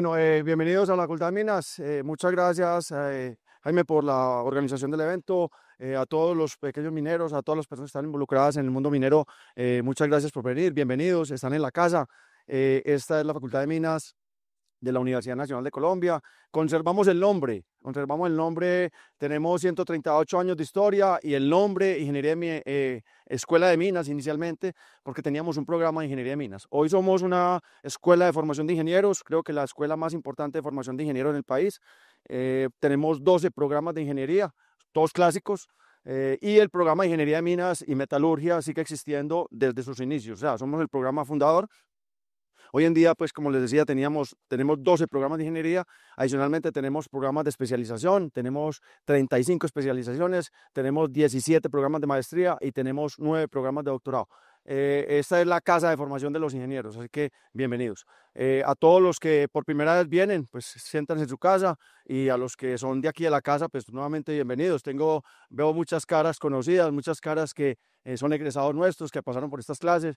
Bueno, bienvenidos a la Facultad de Minas. Muchas gracias, Jaime, por la organización del evento. A todos los pequeños mineros, a todas las personas que están involucradas en el mundo minero, muchas gracias por venir. Bienvenidos, están en la casa. Esta es la Facultad de Minas de la Universidad Nacional de Colombia. Conservamos el nombre, tenemos 138 años de historia y el nombre Escuela de Minas inicialmente, porque teníamos un programa de ingeniería de minas. Hoy somos una escuela de formación de ingenieros, creo que la escuela más importante de formación de ingenieros en el país. Tenemos 12 programas de ingeniería, todos clásicos. Y el programa de ingeniería de minas y metalurgia sigue existiendo desde sus inicios. O sea, somos el programa fundador. Hoy en día, pues como les decía, tenemos 12 programas de ingeniería, adicionalmente tenemos programas de especialización, tenemos 35 especializaciones, tenemos 17 programas de maestría y tenemos 9 programas de doctorado. Esta es la casa de formación de los ingenieros, así que bienvenidos. A todos los que por primera vez vienen, pues siéntanse en su casa, y a los que son de aquí de la casa, pues nuevamente bienvenidos. Veo muchas caras conocidas, muchas caras que son egresados nuestros, que pasaron por estas clases,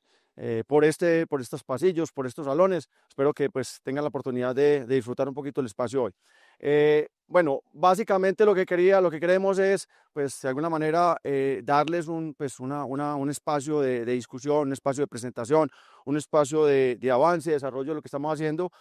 por estos pasillos, por estos salones. Espero que pues tengan la oportunidad de disfrutar un poquito el espacio hoy. Bueno, básicamente lo que queremos es, pues de alguna manera, darles un espacio de discusión, un espacio de presentación, un espacio de avance, desarrollo de lo que estamos haciendo.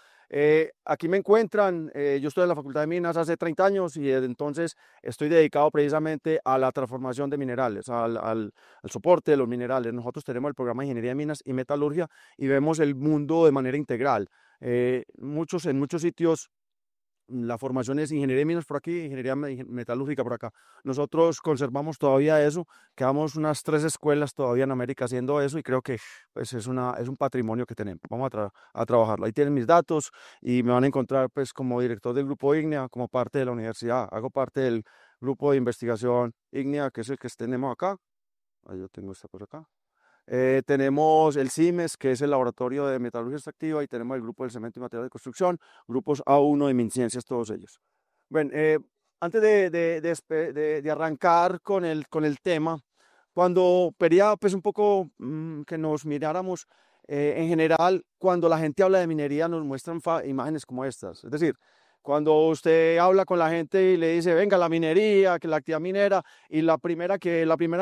Aquí me encuentran, yo estoy en la Facultad de Minas hace 30 años y desde entonces estoy dedicado precisamente a la transformación de minerales, al soporte de los minerales. Nosotros tenemos el programa de Ingeniería de Minas y Metalurgia y vemos el mundo de manera integral. En muchos sitios la formación es ingeniería de minas por aquí, ingeniería metalúrgica por acá. Nosotros conservamos todavía eso, quedamos unas 3 escuelas todavía en América haciendo eso y creo que pues, es un patrimonio que tenemos. Vamos a trabajarlo. Ahí tienen mis datos y me van a encontrar pues como director del grupo IGNEA, como parte de la universidad. Hago parte del grupo de investigación IGNEA, que es el que tenemos acá. Ahí yo tengo esta por acá. Tenemos el CIMES, que es el laboratorio de metalurgia extractiva, y tenemos el grupo del cemento y material de construcción, grupos A1 de MinCiencias, todos ellos. Bueno, antes de arrancar con el tema, cuando quería pues un poco que nos miráramos, en general, cuando la gente habla de minería nos muestran imágenes como estas. Es decir, cuando usted habla con la gente y le dice, venga, la minería, que la actividad minera, y la primera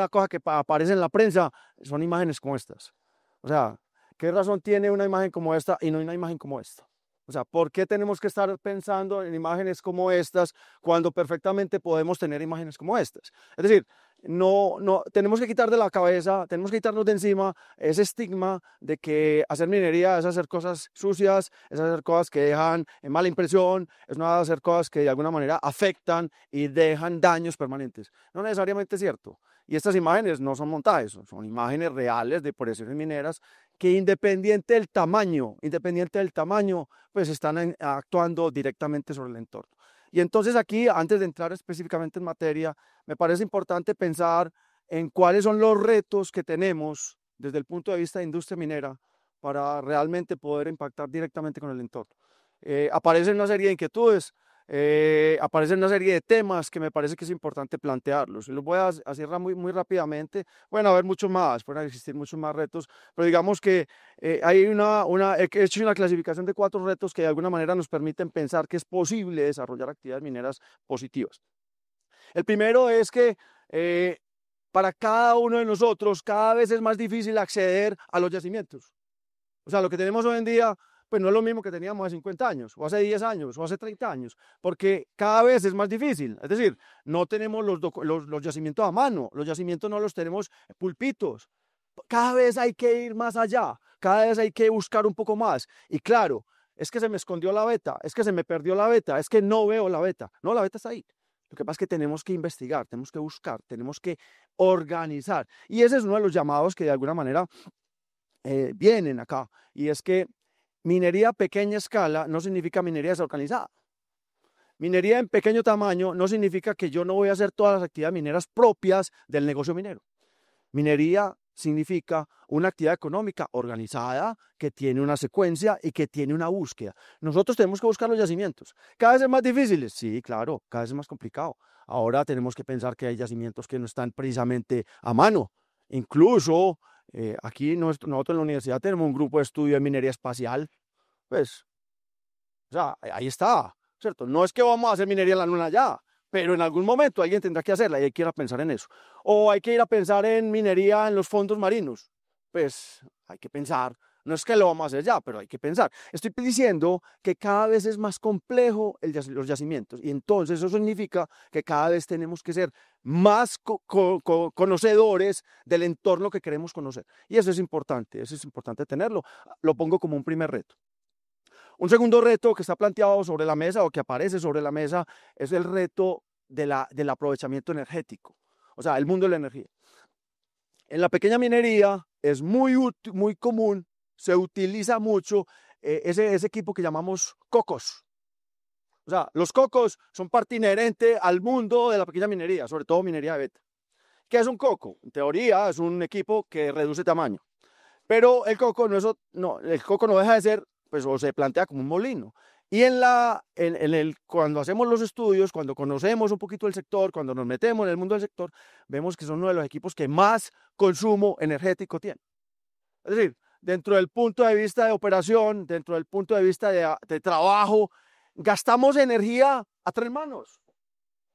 cosa que aparece en la prensa son imágenes como estas. O sea, ¿qué razón tiene una imagen como esta y no una imagen como esta? O sea, ¿por qué tenemos que estar pensando en imágenes como estas cuando perfectamente podemos tener imágenes como estas? Es decir, no, tenemos que quitar de la cabeza, tenemos que quitarnos de encima ese estigma de que hacer minería es hacer cosas sucias, es hacer cosas que dejan mala impresión, es no hacer cosas que de alguna manera afectan y dejan daños permanentes. No necesariamente es cierto. Y estas imágenes no son montajes, son imágenes reales de operaciones mineras que independiente del tamaño, pues están actuando directamente sobre el entorno. Y entonces aquí, antes de entrar específicamente en materia, me parece importante pensar en cuáles son los retos que tenemos desde el punto de vista de industria minera para realmente poder impactar directamente con el entorno. Aparecen una serie de inquietudes, aparecen una serie de temas que me parece que es importante plantearlos. Los voy a cerrar muy rápidamente. Pueden haber muchos más, pueden existir muchos más retos, pero digamos que he hecho una clasificación de 4 retos que de alguna manera nos permiten pensar que es posible desarrollar actividades mineras positivas. El primero es que para cada uno de nosotros cada vez es más difícil acceder a los yacimientos. O sea, lo que tenemos hoy en día, pues no es lo mismo que teníamos hace 50 años, o hace 10 años, o hace 30 años, porque cada vez es más difícil. Es decir, no tenemos los yacimientos a mano, los yacimientos no los tenemos pulpitos. Cada vez hay que ir más allá, cada vez hay que buscar un poco más. Y claro, es que se me escondió la veta, es que se me perdió la veta, es que no veo la veta. No, la veta está ahí. Lo que pasa es que tenemos que investigar, tenemos que buscar, tenemos que organizar. Y ese es uno de los llamados que de alguna manera vienen acá. Y es que minería a pequeña escala no significa minería desorganizada. Minería en pequeño tamaño no significa que yo no voy a hacer todas las actividades mineras propias del negocio minero. Minería significa una actividad económica organizada que tiene una secuencia y que tiene una búsqueda. Nosotros tenemos que buscar los yacimientos. ¿Cada vez es más difíciles? Sí, claro, cada vez es más complicado. Ahora tenemos que pensar que hay yacimientos que no están precisamente a mano. Incluso aquí nosotros en la universidad tenemos un grupo de estudio de minería espacial. Pues O sea, ahí está, ¿cierto? No es que vamos a hacer minería en la luna ya, pero en algún momento alguien tendrá que hacerla y hay que ir a pensar en eso. O hay que ir a pensar en minería en los fondos marinos. Pues hay que pensar. No es que lo vamos a hacer ya, pero hay que pensar. Estoy diciendo que cada vez es más complejo los yacimientos y entonces eso significa que cada vez tenemos que ser más conocedores del entorno que queremos conocer. Y eso es importante tenerlo. Lo pongo como un primer reto. Un segundo reto que está planteado sobre la mesa o que aparece sobre la mesa es el reto del aprovechamiento energético, o sea, el mundo de la energía. En la pequeña minería es muy común, se utiliza mucho ese equipo que llamamos cocos. O sea, los cocos son parte inherente al mundo de la pequeña minería, sobre todo minería de beta. ¿Qué es un coco? En teoría es un equipo que reduce tamaño, pero el coco el coco no deja de ser, pues, o se plantea como un molino. Y cuando hacemos los estudios, cuando conocemos un poquito el sector, cuando nos metemos en el mundo del sector, vemos que son uno de los equipos que más consumo energético tiene. Es decir, dentro del punto de vista de operación, dentro del punto de vista de trabajo, gastamos energía a tres manos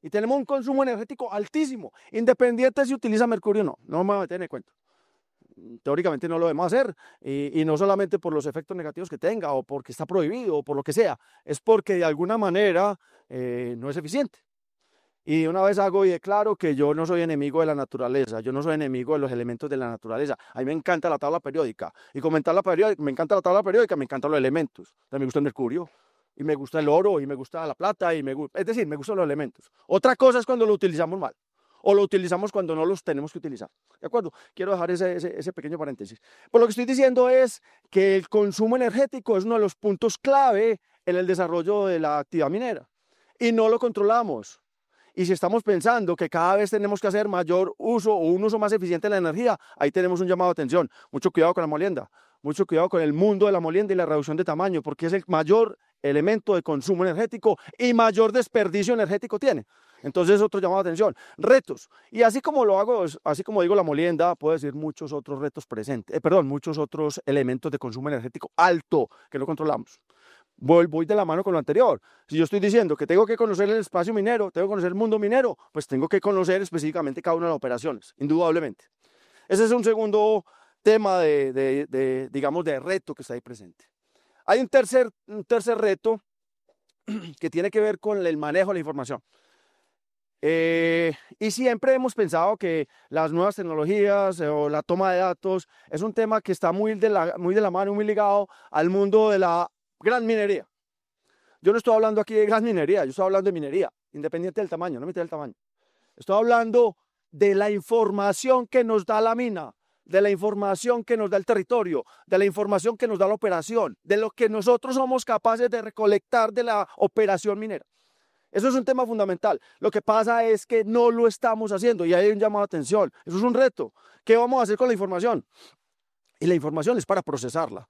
y tenemos un consumo energético altísimo, independiente si utiliza mercurio o no. No me voy a meter en el cuento. Teóricamente no lo debemos hacer y no solamente por los efectos negativos que tenga o porque está prohibido o por lo que sea, es porque de alguna manera no es eficiente. Y una vez hago y declaro que yo no soy enemigo de la naturaleza, yo no soy enemigo de los elementos de la naturaleza. A mí me encanta la tabla periódica y comentar la periódica, me encanta la tabla periódica, me encantan los elementos. También me gusta el mercurio y me gusta el oro y me gusta la plata es decir, me gustan los elementos. Otra cosa es cuando lo utilizamos mal o lo utilizamos cuando no los tenemos que utilizar. ¿De acuerdo? Quiero dejar ese pequeño paréntesis. Pues lo que estoy diciendo es que el consumo energético es uno de los puntos clave en el desarrollo de la actividad minera y no lo controlamos. Y si estamos pensando que cada vez tenemos que hacer mayor uso o un uso más eficiente de la energía, ahí tenemos un llamado de atención. Mucho cuidado con la molienda, mucho cuidado con el mundo de la molienda y la reducción de tamaño, porque es el mayor elemento de consumo energético y mayor desperdicio energético tiene. Entonces, otro llamado de atención. Retos. Y así como lo hago, así como digo la molienda, puedo decir muchos otros retos presentes, muchos otros elementos de consumo energético alto que no controlamos. Voy de la mano con lo anterior. Si yo estoy diciendo que tengo que conocer el espacio minero, tengo que conocer el mundo minero, pues tengo que conocer específicamente cada una de las operaciones, indudablemente. Ese es un segundo tema digamos, de reto que está ahí presente. Hay un tercer reto que tiene que ver con el manejo de la información. Y siempre hemos pensado que las nuevas tecnologías o la toma de datos es un tema que está muy de la mano, muy ligado al mundo de la gran minería. Yo no estoy hablando aquí de gran minería, yo estoy hablando de minería, independiente del tamaño, no me interesa el tamaño. Estoy hablando de la información que nos da la mina, de la información que nos da el territorio, de la información que nos da la operación, de lo que nosotros somos capaces de recolectar de la operación minera. Eso es un tema fundamental. Lo que pasa es que no lo estamos haciendo y hay un llamado de atención. Eso es un reto. ¿Qué vamos a hacer con la información? Y la información es para procesarla.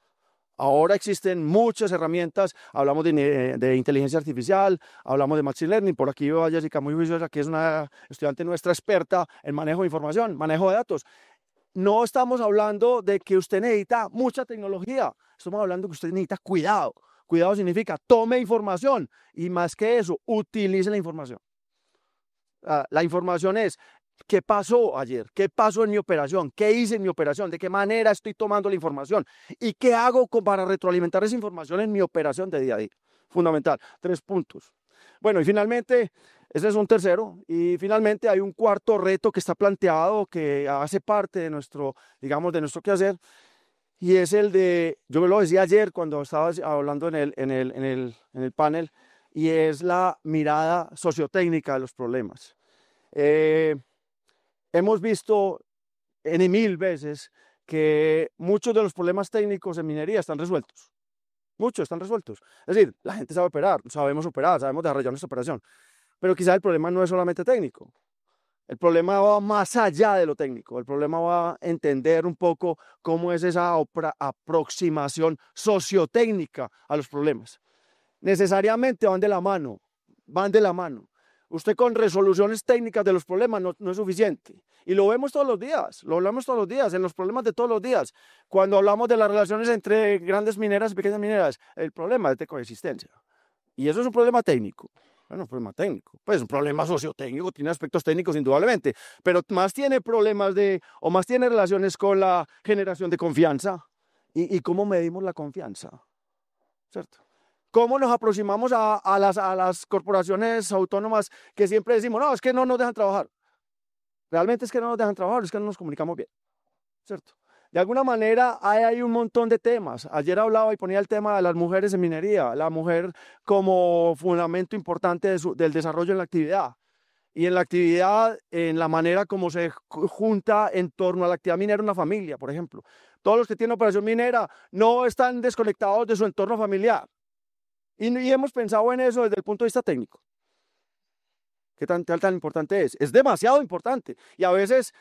Ahora existen muchas herramientas, hablamos de inteligencia artificial, hablamos de machine learning, por aquí veo a Jessica muy juiciosa, que es una estudiante nuestra experta en manejo de información, manejo de datos. No estamos hablando de que usted necesita mucha tecnología, estamos hablando de que usted necesita cuidado. Cuidado significa tome información y más que eso, utilice la información. La información es ¿qué pasó ayer? ¿Qué pasó en mi operación? ¿Qué hice en mi operación? ¿De qué manera estoy tomando la información? ¿Y qué hago para retroalimentar esa información en mi operación de día a día? Fundamental. 3 puntos. Bueno, y finalmente, ese es un tercero. Y finalmente hay un cuarto reto que está planteado, que hace parte de nuestro, digamos, de nuestro quehacer. Y es el de, yo lo decía ayer cuando estaba hablando en el panel, y es la mirada sociotécnica de los problemas. Hemos visto en 1000 veces que muchos de los problemas técnicos en minería están resueltos. Muchos están resueltos. Es decir, la gente sabe operar, sabemos desarrollar nuestra operación. Pero quizás el problema no es solamente técnico. El problema va más allá de lo técnico. El problema va a entender un poco cómo es esa aproximación sociotécnica a los problemas. Necesariamente van de la mano, van de la mano. Usted con resoluciones técnicas de los problemas no es suficiente. Y lo vemos todos los días, lo hablamos todos los días, en los problemas de todos los días. Cuando hablamos de las relaciones entre grandes mineras y pequeñas mineras, el problema es de coexistencia. Y eso es un problema técnico. Bueno, un problema técnico. Pues un problema sociotécnico, tiene aspectos técnicos indudablemente, pero más tiene problemas o más tiene relaciones con la generación de confianza y cómo medimos la confianza, ¿cierto? ¿Cómo nos aproximamos a las corporaciones autónomas que siempre decimos, no, es que no nos dejan trabajar? Realmente es que no nos dejan trabajar, es que no nos comunicamos bien, ¿cierto? De alguna manera hay un montón de temas. Ayer hablaba y ponía el tema de las mujeres en minería, la mujer como fundamento importante del desarrollo en la actividad. Y en la actividad, en la manera como se junta en torno a la actividad minera una familia, por ejemplo. Todos los que tienen operación minera no están desconectados de su entorno familiar. Y hemos pensado en eso desde el punto de vista técnico. ¿Qué tan importante es? Es demasiado importante. Y a veces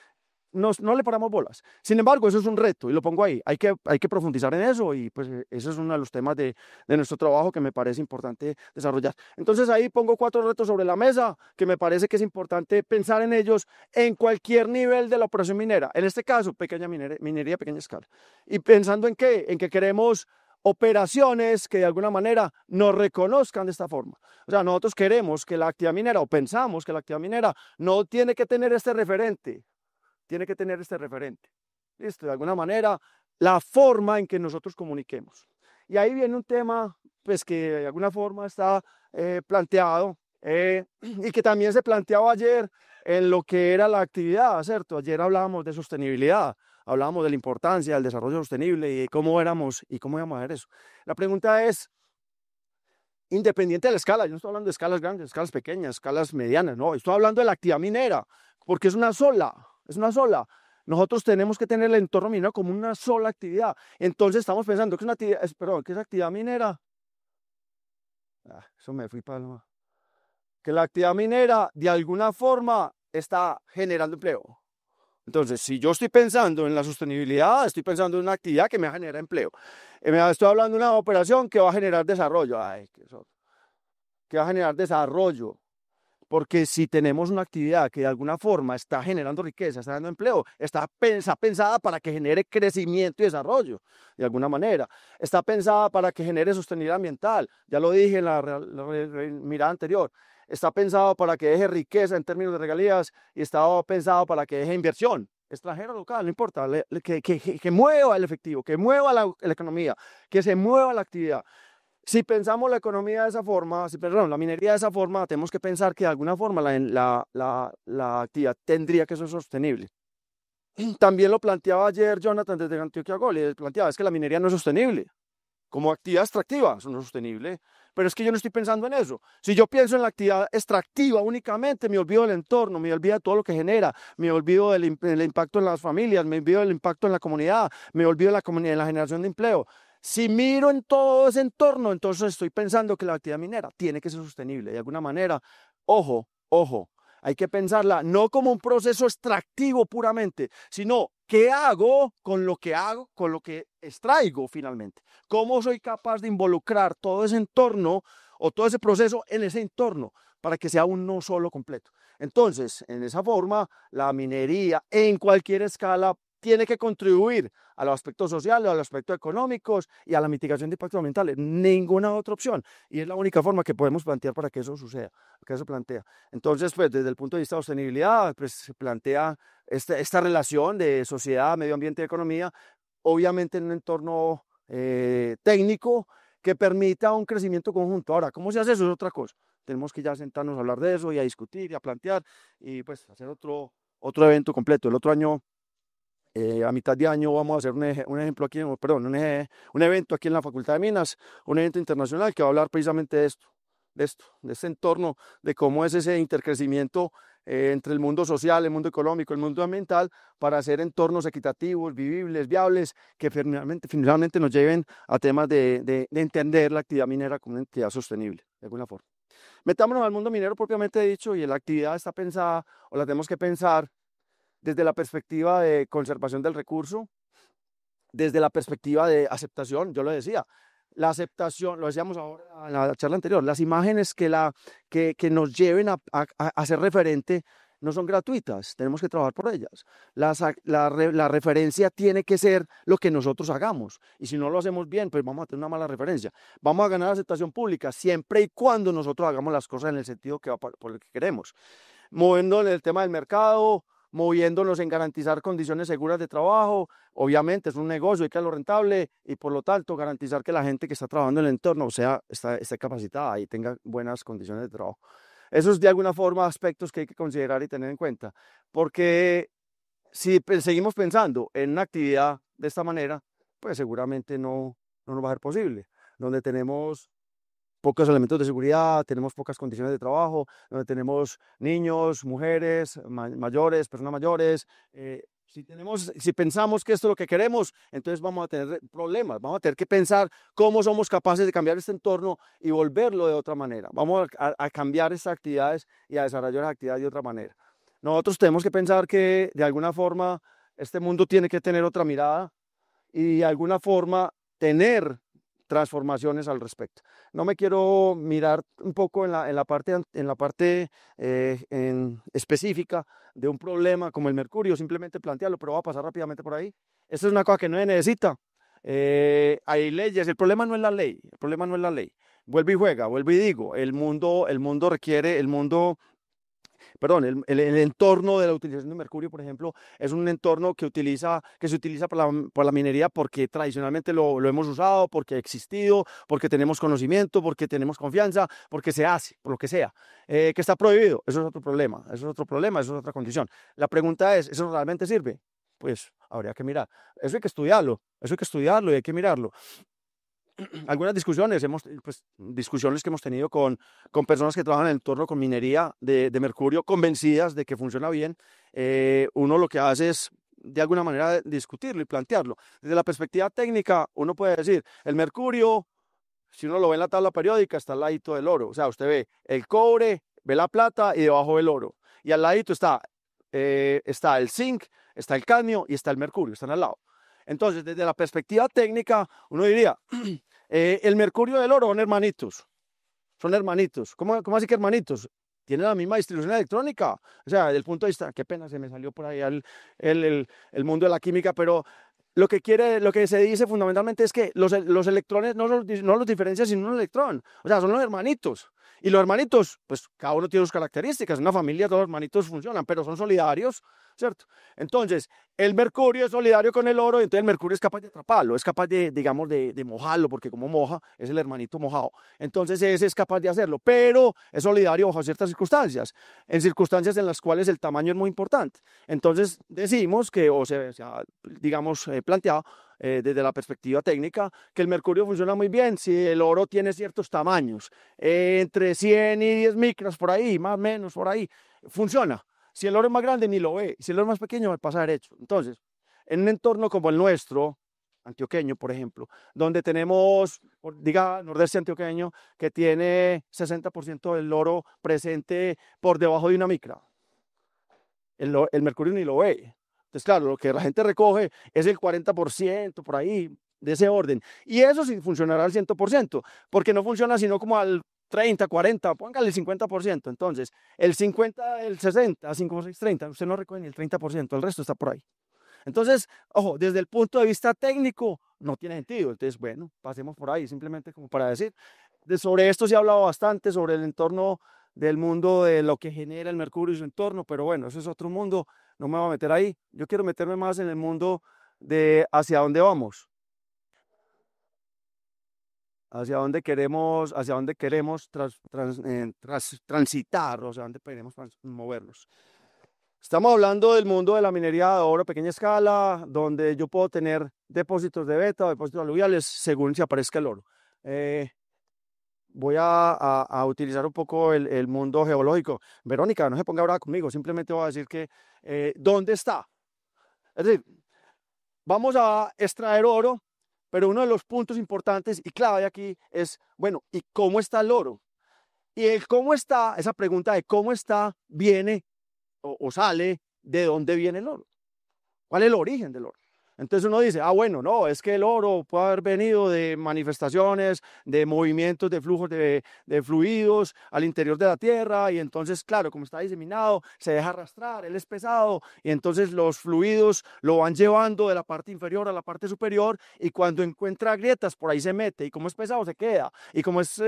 no le paramos bolas. Sin embargo, eso es un reto y lo pongo ahí. Hay que profundizar en eso y pues eso es uno de los temas de nuestro trabajo que me parece importante desarrollar. Entonces ahí pongo 4 retos sobre la mesa que me parece que es importante pensar en ellos en cualquier nivel de la operación minera. En este caso, pequeña minería, pequeña escala. Y pensando en qué, en que queremos operaciones que de alguna manera nos reconozcan de esta forma. O sea, nosotros queremos que la actividad minera o pensamos que la actividad minera no tiene que tener este referente. Tiene que tener este referente. ¿Listo? De alguna manera, la forma en que nosotros comuniquemos. Y ahí viene un tema, pues que de alguna forma está planteado y que también se planteaba ayer en lo que era la actividad, ¿cierto? Ayer hablábamos de sostenibilidad, hablábamos de la importancia del desarrollo sostenible y cómo íbamos a ver eso. La pregunta es, independiente de la escala, yo no estoy hablando de escalas grandes, escalas pequeñas, escalas medianas, no, estoy hablando de la actividad minera, porque es una sola. Nosotros tenemos que tener el entorno minero como una sola actividad. Entonces estamos pensando que ¿qué es actividad minera? Eso me fui para que la actividad minera de alguna forma está generando empleo. Entonces, si yo estoy pensando en la sostenibilidad, estoy pensando en una actividad que me genera empleo. Estoy hablando de una operación que va a generar desarrollo. Que va a generar desarrollo. Porque si tenemos una actividad que de alguna forma está generando riqueza, está dando empleo, está pensada para que genere crecimiento y desarrollo, de alguna manera. Está pensada para que genere sostenibilidad ambiental, ya lo dije en la mirada anterior. Está pensado para que deje riqueza en términos de regalías y está pensado para que deje inversión extranjera, local, no importa, que mueva el efectivo, que mueva la economía, que se mueva la actividad. Si pensamos la economía de esa forma, la minería de esa forma, tenemos que pensar que de alguna forma la actividad tendría que ser sostenible. También lo planteaba ayer Jonathan desde Antioquia Gol, y planteaba, es que la minería no es sostenible. Como actividad extractiva, eso no es sostenible. Pero es que yo no estoy pensando en eso. Si yo pienso en la actividad extractiva únicamente, me olvido del entorno, me olvido de todo lo que genera, me olvido del impacto en las familias, me olvido del impacto en la comunidad, me olvido de la generación de empleo. Si miro en todo ese entorno, entonces estoy pensando que la actividad minera tiene que ser sostenible. De alguna manera, ojo, hay que pensarla no como un proceso extractivo puramente, sino qué hago, con lo que extraigo finalmente. ¿Cómo soy capaz de involucrar todo ese entorno o todo ese proceso en ese entorno para que sea uno solo completo? Entonces, en esa forma, la minería en cualquier escala tiene que contribuir a los aspectos sociales, a los aspectos económicos y a la mitigación de impactos ambientales. Ninguna otra opción. Y es la única forma que podemos plantear para que eso suceda, que eso se plantea. Entonces, pues desde el punto de vista de sostenibilidad, pues se plantea esta relación de sociedad, medio ambiente y economía, obviamente en un entorno técnico que permita un crecimiento conjunto. Ahora, ¿cómo se hace eso? Es otra cosa. Tenemos que ya sentarnos a hablar de eso y a discutir y a plantear y pues hacer otro evento completo. El otro año, a mitad de año, vamos a hacer un ejemplo aquí, perdón, un evento aquí en la Facultad de Minas, un evento internacional que va a hablar precisamente de este entorno, de cómo es ese intercrecimiento entre el mundo social, el mundo económico, el mundo ambiental, para hacer entornos equitativos, vivibles, viables, que finalmente nos lleven a temas de entender la actividad minera como una actividad sostenible, de alguna forma. Metámonos al mundo minero propiamente dicho, y la actividad está pensada, o la tenemos que pensar, desde la perspectiva de conservación del recurso, desde la perspectiva de aceptación. Yo lo decía, la aceptación, lo decíamos ahora en la charla anterior, las imágenes que nos lleven a ser referente no son gratuitas, tenemos que trabajar por ellas. La referencia tiene que ser lo que nosotros hagamos, y si no lo hacemos bien, pues vamos a tener una mala referencia. Vamos a ganar aceptación pública siempre y cuando nosotros hagamos las cosas en el sentido que va por el que queremos. Moviendo en el tema del mercado, moviéndonos en garantizar condiciones seguras de trabajo. Obviamente es un negocio, hay que hacerlo rentable y por lo tanto garantizar que la gente que está trabajando en el entorno esté capacitada y tenga buenas condiciones de trabajo. Esos de alguna forma aspectos que hay que considerar y tener en cuenta, porque si seguimos pensando en una actividad de esta manera, pues seguramente no nos va a ser posible, donde tenemos pocos elementos de seguridad, tenemos pocas condiciones de trabajo, donde tenemos niños, mujeres, mayores, personas mayores. Si pensamos que esto es lo que queremos, entonces vamos a tener problemas, vamos a tener que pensar cómo somos capaces de cambiar este entorno y volverlo de otra manera. Vamos a cambiar estas actividades y a desarrollar las actividades de otra manera. Nosotros tenemos que pensar que de alguna forma este mundo tiene que tener otra mirada y de alguna forma tener transformaciones al respecto. No me quiero mirar un poco en la parte específica de un problema como el mercurio, simplemente plantearlo, pero voy a pasar rápidamente por ahí. Esta es una cosa que no se necesita. Hay leyes, el problema no es la ley, el problema no es la ley. Vuelvo y juega, vuelvo y digo, el mundo requiere, el entorno de la utilización de mercurio, por ejemplo, es un entorno que se utiliza para la minería porque tradicionalmente lo hemos usado, porque ha existido, porque tenemos conocimiento, porque tenemos confianza, porque se hace, por lo que sea. Que está prohibido, eso es otro problema, eso es otra condición. La pregunta es, ¿eso realmente sirve? Pues habría que mirar. Eso hay que estudiarlo y hay que mirarlo. Algunas discusiones que hemos tenido con personas que trabajan en el entorno con minería de mercurio, convencidas de que funciona bien. Uno lo que hace es, de alguna manera, discutirlo y plantearlo. Desde la perspectiva técnica, uno puede decir, el mercurio, si uno lo ve en la tabla periódica, está al ladito del oro. O sea, usted ve el cobre, ve la plata y debajo el oro. Y al ladito está el zinc, está el cadmio y está el mercurio, están al lado. Entonces, desde la perspectiva técnica, uno diría, el mercurio y el oro son hermanitos. Son hermanitos. ¿Cómo así que hermanitos? Tienen la misma distribución electrónica. O sea, desde el punto de vista, qué pena, se me salió por ahí el mundo de la química, pero lo que se dice fundamentalmente es que los electrones no los diferencian sin un electrón. O sea, son los hermanitos. Y los hermanitos, pues cada uno tiene sus características. En una familia todos los hermanitos funcionan, pero son solidarios, ¿cierto? Entonces, el mercurio es solidario con el oro, y entonces el mercurio es capaz de atraparlo, es capaz digamos, de mojarlo, porque como moja, es el hermanito mojado. Entonces, ese es capaz de hacerlo, pero es solidario bajo ciertas circunstancias, en circunstancias en las cuales el tamaño es muy importante. Entonces, decimos que, digamos, planteado desde la perspectiva técnica, que el mercurio funciona muy bien si el oro tiene ciertos tamaños, entre 100 y 10 micras por ahí, más o menos por ahí, funciona. Si el oro es más grande, ni lo ve. Si el oro es más pequeño, pasa derecho. Entonces, en un entorno como el nuestro, antioqueño, por ejemplo, donde tenemos, diga, nordeste antioqueño, que tiene 60% del oro presente por debajo de una micra. El mercurio ni lo ve. Entonces, claro, lo que la gente recoge es el 40%, por ahí, de ese orden. Y eso sí funcionará al 100%, porque no funciona sino como al 30, 40, póngale el 50%. Entonces, el 50, el 60, 5, 6, 30, usted no recoge ni el 30%, el resto está por ahí. Entonces, ojo, desde el punto de vista técnico, no tiene sentido. Entonces, bueno, pasemos por ahí, simplemente como para decir. Sobre esto se ha hablado bastante, sobre el entorno del mundo, de lo que genera el mercurio y su entorno, pero bueno, eso es otro mundo, no me voy a meter ahí. Yo quiero meterme más en el mundo de hacia dónde vamos, hacia dónde queremos transitar, o sea, dónde queremos movernos. Estamos hablando del mundo de la minería de oro a pequeña escala, donde yo puedo tener depósitos de beta o depósitos aluviales según si aparezca el oro. Voy a utilizar un poco el mundo geológico. Verónica, no se ponga brava conmigo, simplemente voy a decir que ¿dónde está? Es decir, vamos a extraer oro, pero uno de los puntos importantes y clave aquí es, bueno, ¿y cómo está el oro? Y el cómo está, esa pregunta de cómo está, viene o sale de dónde viene el oro. ¿Cuál es el origen del oro? Entonces uno dice, ah, bueno, no, es que el oro puede haber venido de manifestaciones, de movimientos, de flujos de fluidos al interior de la tierra, y entonces, claro, como está diseminado, se deja arrastrar, él es pesado, y entonces los fluidos lo van llevando de la parte inferior a la parte superior, y cuando encuentra grietas, por ahí se mete, y como es pesado, se queda, y como es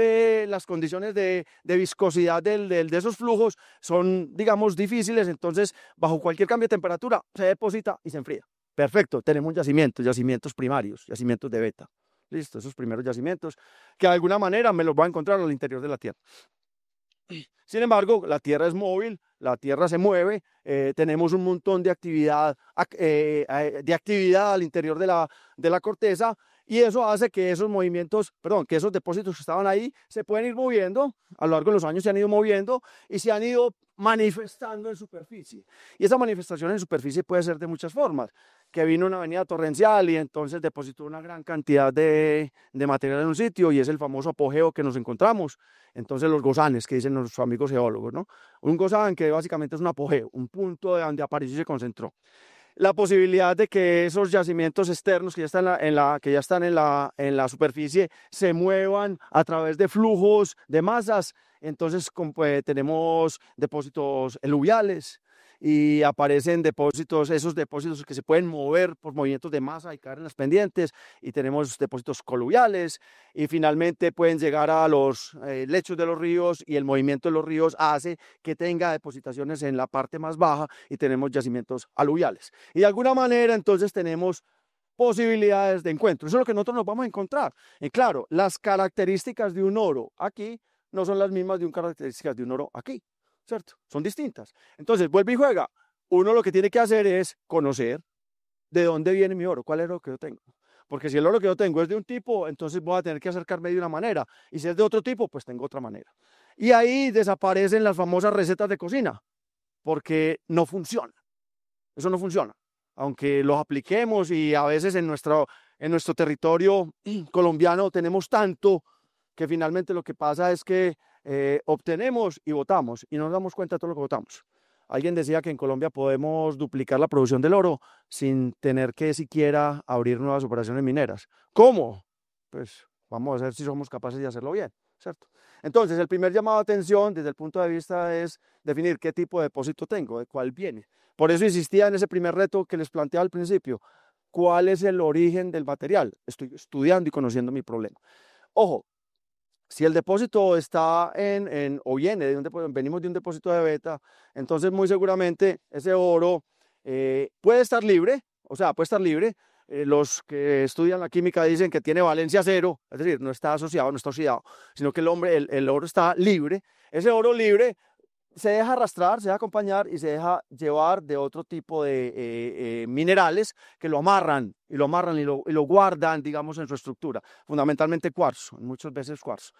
las condiciones de viscosidad de esos flujos son, digamos, difíciles, entonces, bajo cualquier cambio de temperatura, se deposita y se enfría. Perfecto, tenemos yacimientos primarios, yacimientos de beta. Listo, esos primeros yacimientos que de alguna manera me los voy a encontrar al interior de la Tierra. Sin embargo, la Tierra es móvil, la Tierra se mueve, tenemos un montón de actividad al interior de la corteza, y eso hace que esos movimientos, perdón, que esos depósitos que estaban ahí se pueden ir moviendo, a lo largo de los años se han ido moviendo y se han ido manifestando en superficie. Y esa manifestación en superficie puede ser de muchas formas, que vino una avenida torrencial y entonces depositó una gran cantidad de material en un sitio, y es el famoso apogeo que nos encontramos. Entonces los gozanes, que dicen nuestros amigos geólogos, ¿no? Un gozán que básicamente es un apogeo, un punto de donde apareció y se concentró. La posibilidad de que esos yacimientos externos que ya están en la superficie se muevan a través de flujos de masas. Entonces tenemos depósitos eluviales y aparecen esos depósitos que se pueden mover por movimientos de masa y caer en las pendientes, y tenemos depósitos coluviales, y finalmente pueden llegar a los lechos de los ríos, y el movimiento de los ríos hace que tenga depositaciones en la parte más baja y tenemos yacimientos aluviales. Y de alguna manera entonces tenemos posibilidades de encuentro. Eso es lo que nosotros nos vamos a encontrar. Y claro, las características de un oro aquí no son las mismas de características de un oro aquí, ¿cierto? Son distintas. Entonces, vuelve y juega. Uno lo que tiene que hacer es conocer de dónde viene mi oro, cuál es el oro que yo tengo. Porque si el oro que yo tengo es de un tipo, entonces voy a tener que acercarme de una manera. Y si es de otro tipo, pues tengo otra manera. Y ahí desaparecen las famosas recetas de cocina, porque no funciona. Eso no funciona. Aunque los apliquemos, y a veces en nuestro territorio colombiano tenemos tanto que finalmente lo que pasa es que obtenemos y votamos, y no nos damos cuenta de todo lo que votamos. Alguien decía que en Colombia podemos duplicar la producción del oro sin tener que siquiera abrir nuevas operaciones mineras. ¿Cómo? Pues vamos a ver si somos capaces de hacerlo bien, ¿cierto? Entonces, el primer llamado de atención desde el punto de vista es definir qué tipo de depósito tengo, de cuál viene. Por eso insistía en ese primer reto que les planteaba al principio. ¿Cuál es el origen del material? Estoy estudiando y conociendo mi problema. Ojo, si el depósito está o viene de venimos de un depósito de beta, entonces muy seguramente ese oro puede estar libre, o sea, puede estar libre. Los que estudian la química dicen que tiene valencia cero, es decir, no está asociado, no está oxidado, sino que el oro está libre. Ese oro libre se deja arrastrar, se deja acompañar y se deja llevar de otro tipo de minerales que lo amarran y lo guardan, digamos, en su estructura, fundamentalmente cuarzo, muchas veces cuarzo.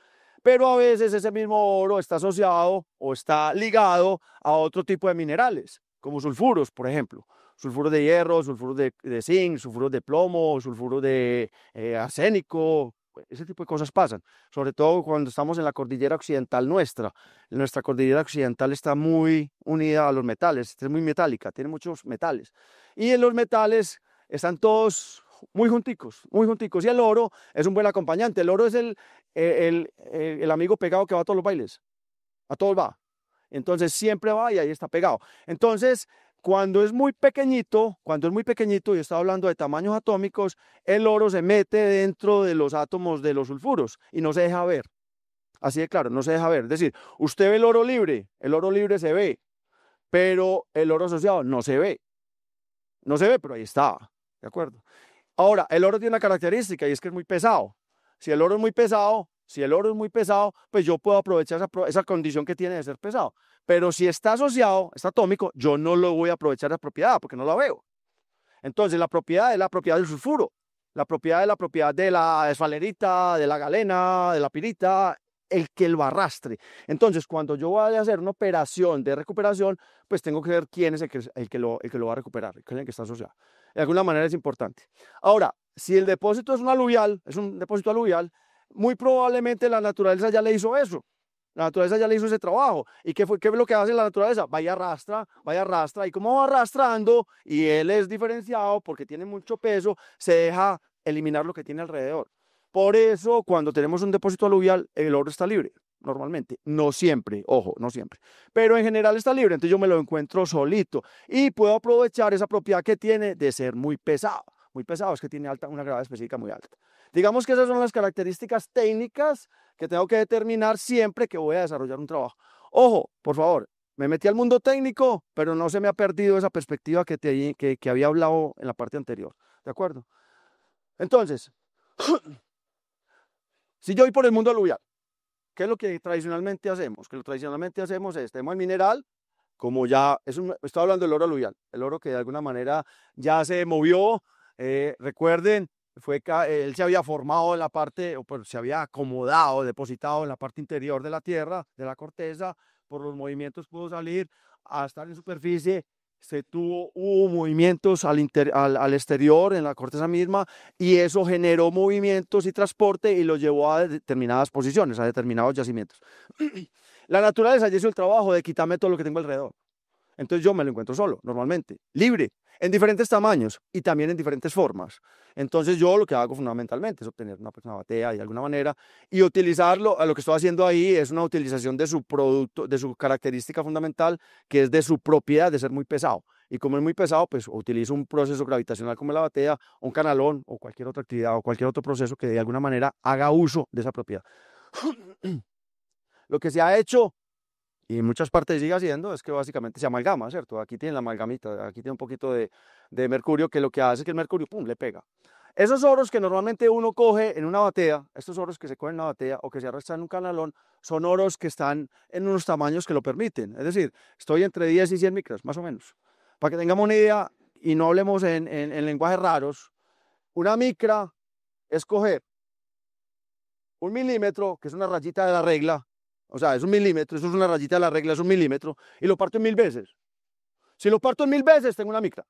Pero a veces ese mismo oro está asociado o está ligado a otro tipo de minerales, como sulfuros, por ejemplo. Sulfuros de hierro, sulfuros de zinc, sulfuros de plomo, sulfuros de arsénico. Ese tipo de cosas pasan, sobre todo cuando estamos en la cordillera occidental nuestra. Nuestra cordillera occidental está muy unida a los metales, es muy metálica, tiene muchos metales. Y en los metales están todos muy junticos, y el oro es un buen acompañante. El oro es el amigo pegado que va a todos los bailes, a todos va. Entonces siempre va y ahí está pegado. Entonces, cuando es muy pequeñito, y está hablando de tamaños atómicos, el oro se mete dentro de los átomos de los sulfuros y no se deja ver. Así de claro, no se deja ver. Es decir, usted ve el oro libre se ve, pero el oro asociado no se ve. No se ve, pero ahí está, ¿de acuerdo? Ahora, el oro tiene una característica, y es que es muy pesado. Si el oro es muy pesado, pues yo puedo aprovechar esa condición que tiene de ser pesado. Pero si está asociado, está atómico, yo no lo voy a aprovechar la propiedad porque no la veo. Entonces, la propiedad es la propiedad del sulfuro, la propiedad es la propiedad de la esfalerita, de la galena, de la pirita, el que lo arrastre. Entonces, cuando yo vaya a hacer una operación de recuperación, pues tengo que ver quién es el que lo va a recuperar, quién es el que está asociado. De alguna manera es importante. Ahora, si el depósito es un depósito aluvial, muy probablemente la naturaleza ya le hizo eso. La naturaleza ya le hizo ese trabajo. ¿Y qué es lo que hace la naturaleza? Va y arrastra. Y como va arrastrando, y él es diferenciado porque tiene mucho peso, se deja eliminar lo que tiene alrededor. Por eso, cuando tenemos un depósito aluvial, el oro está libre, normalmente. No siempre, ojo, no siempre. Pero en general está libre, entonces yo me lo encuentro solito. Y puedo aprovechar esa propiedad que tiene de ser muy pesado. Muy pesado, es que tiene una gravedad específica muy alta. Digamos que esas son las características técnicas que tengo que determinar siempre que voy a desarrollar un trabajo. Ojo, por favor, me metí al mundo técnico, pero no se me ha perdido esa perspectiva que había hablado en la parte anterior. ¿De acuerdo? Entonces, si yo voy por el mundo aluvial, ¿qué es lo que tradicionalmente hacemos? Que lo tradicionalmente hacemos es, tenemos el mineral, como ya, estoy hablando del oro aluvial, el oro que de alguna manera ya se movió, recuerden, él se había formado en la parte, o pues, se había acomodado, depositado en la parte interior de la tierra, de la corteza, por los movimientos pudo salir a estar en superficie, hubo movimientos al exterior, en la corteza misma, y eso generó movimientos y transporte y lo llevó a determinadas posiciones, a determinados yacimientos. La naturaleza ya hizo el trabajo de quitarme todo lo que tengo alrededor. Entonces yo me lo encuentro solo, normalmente, libre, en diferentes tamaños y también en diferentes formas. Entonces yo lo que hago fundamentalmente es obtener una batea de alguna manera y utilizarlo. Lo que estoy haciendo ahí es una utilización de su producto, de su característica fundamental, que es de su propiedad de ser muy pesado. Y como es muy pesado, pues utilizo un proceso gravitacional como la batea, un canalón o cualquier otra actividad o cualquier otro proceso que de alguna manera haga uso de esa propiedad. Lo que se ha hecho y en muchas partes sigue haciendo, es que básicamente se amalgama, ¿cierto? Aquí tiene la amalgamita, aquí tiene un poquito de mercurio, que lo que hace es que el mercurio, pum, le pega. Esos oros que normalmente uno coge en una batea, estos oros que se cogen en una batea o que se arrastran en un canalón, son oros que están en unos tamaños que lo permiten. Es decir, estoy entre 10 y 100 micras, más o menos. Para que tengamos una idea y no hablemos en lenguajes raros, una micra es coger 1 milímetro, que es una rayita de la regla, o sea, es 1 milímetro, eso es una rayita de la regla, es 1 milímetro, y lo parto en 1000 veces. Si lo parto en 1000 veces, tengo una micra.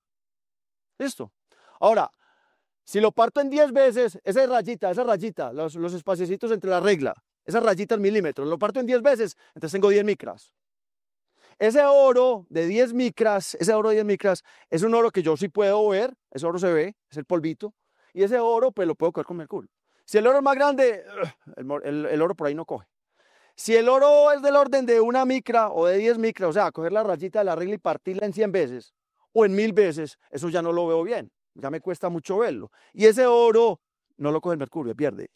Listo. Ahora, si lo parto en 10 veces, esa rayita, los espaciecitos entre la regla, esa rayita en milímetros, lo parto en 10 veces, entonces tengo 10 micras. Ese oro de 10 micras, es un oro que yo sí puedo ver, ese oro se ve, es el polvito, y ese oro pues lo puedo coger con mercurio. Si el oro es más grande, el oro por ahí no coge. Si el oro es del orden de 1 micra o de 10 micras, o sea, coger la rayita de la regla y partirla en 100 veces o en 1000 veces, eso ya no lo veo bien, ya me cuesta mucho verlo. Y ese oro no lo coge el mercurio, pierde.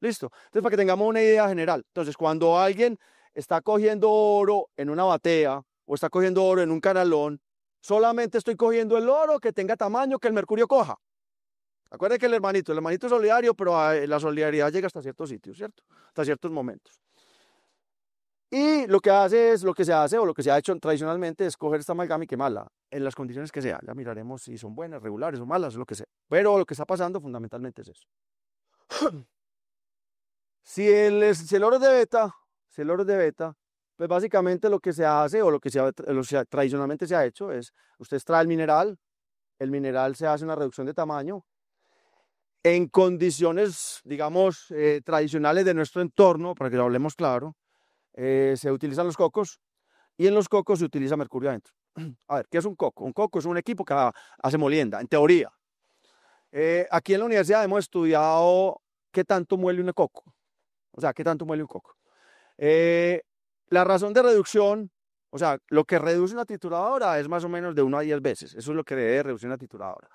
Listo. Entonces, para que tengamos una idea general. Entonces, cuando alguien está cogiendo oro en una batea o está cogiendo oro en un canalón, solamente estoy cogiendo el oro que tenga tamaño que el mercurio coja. Acuérdense que el hermanito es solidario, pero la solidaridad llega hasta ciertos sitios, ¿cierto? Hasta ciertos momentos. Y lo que se hace o lo que se ha hecho tradicionalmente es coger esta amalgama y quemarla en las condiciones que sea. Ya miraremos si son buenas, regulares o malas, lo que sea. Pero lo que está pasando fundamentalmente es eso. Si el oro es de beta, pues básicamente lo que se hace o lo que tradicionalmente se ha hecho es, usted extrae el mineral se hace una reducción de tamaño. En condiciones, digamos, tradicionales de nuestro entorno, para que lo hablemos claro, se utilizan los cocos y en los cocos se utiliza mercurio adentro. A ver, ¿qué es un coco? Un coco es un equipo que hace molienda, en teoría. Aquí en la universidad hemos estudiado qué tanto muele un coco. O sea, qué tanto muele un coco. La razón de reducción, o sea, lo que reduce una trituradora es más o menos de 1 a 10 veces. Eso es lo que debe reducir una trituradora.